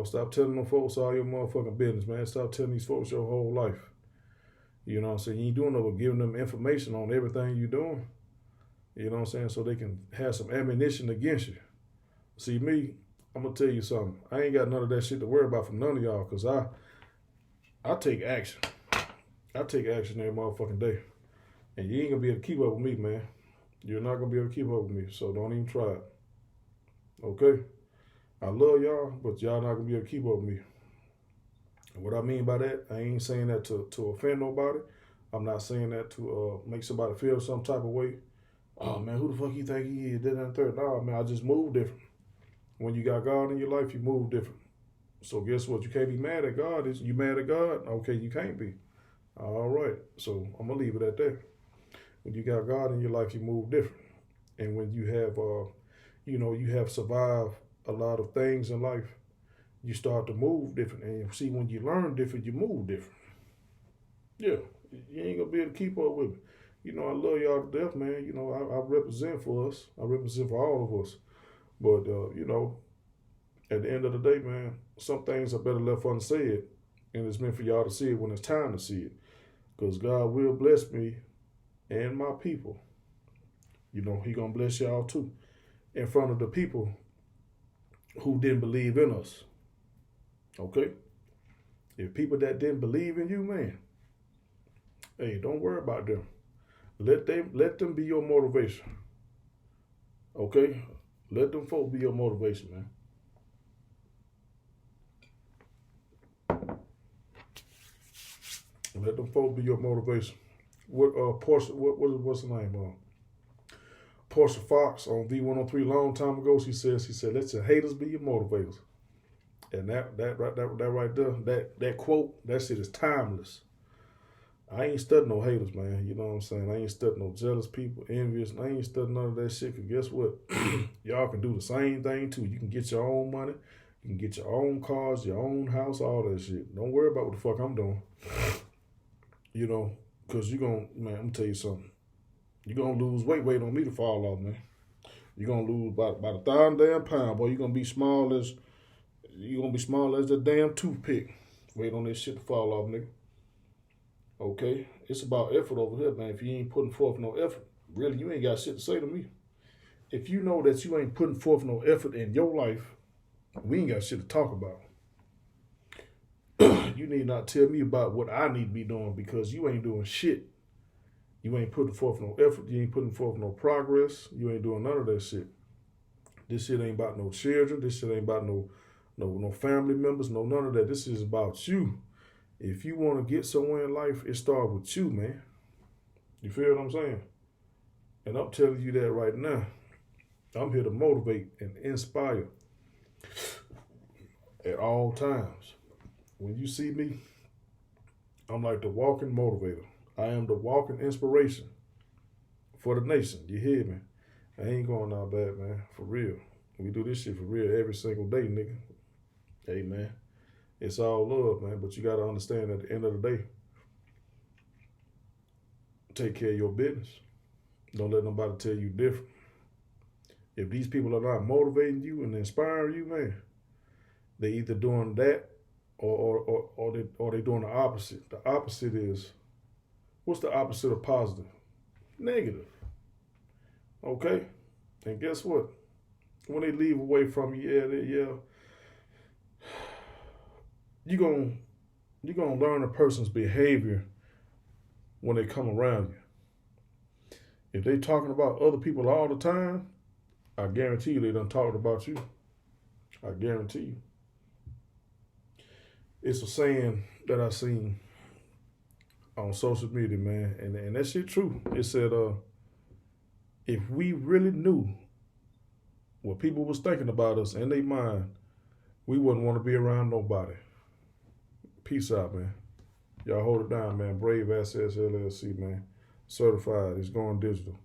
Stop telling them folks all your motherfucking business, man. Stop telling these folks your whole life. You know what I'm saying? You ain't doing no but giving them information on everything you're doing. You know what I'm saying? So they can have some ammunition against you. See, me, I'm going to tell you something. I ain't got none of that shit to worry about from none of y'all because I take action. I take action every motherfucking day. And you ain't going to be able to keep up with me, man. You're not going to be able to keep up with me, so don't even try it. Okay? I love y'all, but y'all not going to be able to keep up with me. And what I mean by that, I ain't saying that to offend nobody. I'm not saying that to make somebody feel some type of way. Oh, man, who the fuck you think he is? That and third. Nah, man, I just move different. When you got God in your life, you move different. So guess what? You can't be mad at God. You mad at God? Okay, you can't be. All right. So I'm going to leave it at that. When you got God in your life, you move different. And when you have, you have survived a lot of things in life, you start to move different. And see, when you learn different, you move different. Yeah, you ain't going to be able to keep up with me. I love y'all to death, man. I represent for us. I represent for all of us. But, at the end of the day, man, some things are better left unsaid. And it's meant for y'all to see it when it's time to see it. Because God will bless me and my people. He going to bless y'all too. In front of the people who didn't believe in us. Okay? If people that didn't believe in you, man, hey, don't worry about them. Let them be your motivation. Okay? Let them folk be your motivation, man. Let them folk be your motivation. What's the name? Portia Fox on V103 long time ago. She said, let your haters be your motivators. And that right there, that quote, that shit is timeless. I ain't studying no haters, man. You know what I'm saying? I ain't studying no jealous people, envious. I ain't studying none of that shit. Because guess what? Y'all can do the same thing, too. You can get your own money. You can get your own cars, your own house, all that shit. Don't worry about what the fuck I'm doing. Because you're going to, man, I'm going to tell you something. You're going to lose weight on me to fall off, man. You're going to lose about 1,000 damn pounds, boy. You're going to be small as the damn toothpick. Wait on this shit to fall off, nigga. Okay, it's about effort over here, man. If you ain't putting forth no effort, really, you ain't got shit to say to me. If you know that you ain't putting forth no effort in your life, we ain't got shit to talk about. You need not tell me about what I need to be doing because you ain't doing shit. You ain't putting forth no effort. You ain't putting forth no progress. You ain't doing none of that shit. This shit ain't about no children. This shit ain't about no family members. No, none of that. This is about you. If you want to get somewhere in life, it starts with you, man. You feel what I'm saying? And I'm telling you that right now. I'm here to motivate and inspire at all times. When you see me, I'm like the walking motivator. I am the walking inspiration for the nation. You hear me? I ain't going out bad, man. For real. We do this shit for real every single day, nigga. Hey, man. It's all love, man, but you got to understand at the end of the day, take care of your business. Don't let nobody tell you different. If these people are not motivating you and inspiring you, man, they either doing that or they doing the opposite. The opposite is What's the opposite of positive? Negative. Okay? And guess what? When they leave away from you, you're gonna learn a person's behavior when they come around you. If they talking about other people all the time, I guarantee you they done talked about you. I guarantee you. It's a saying that I seen on social media, man, and that shit true. It said, if we really knew what people was thinking about us in their mind, we wouldn't want to be around nobody. Peace out, man. Y'all hold it down, man. Brave Assets LLC, man. Certified. It's going digital.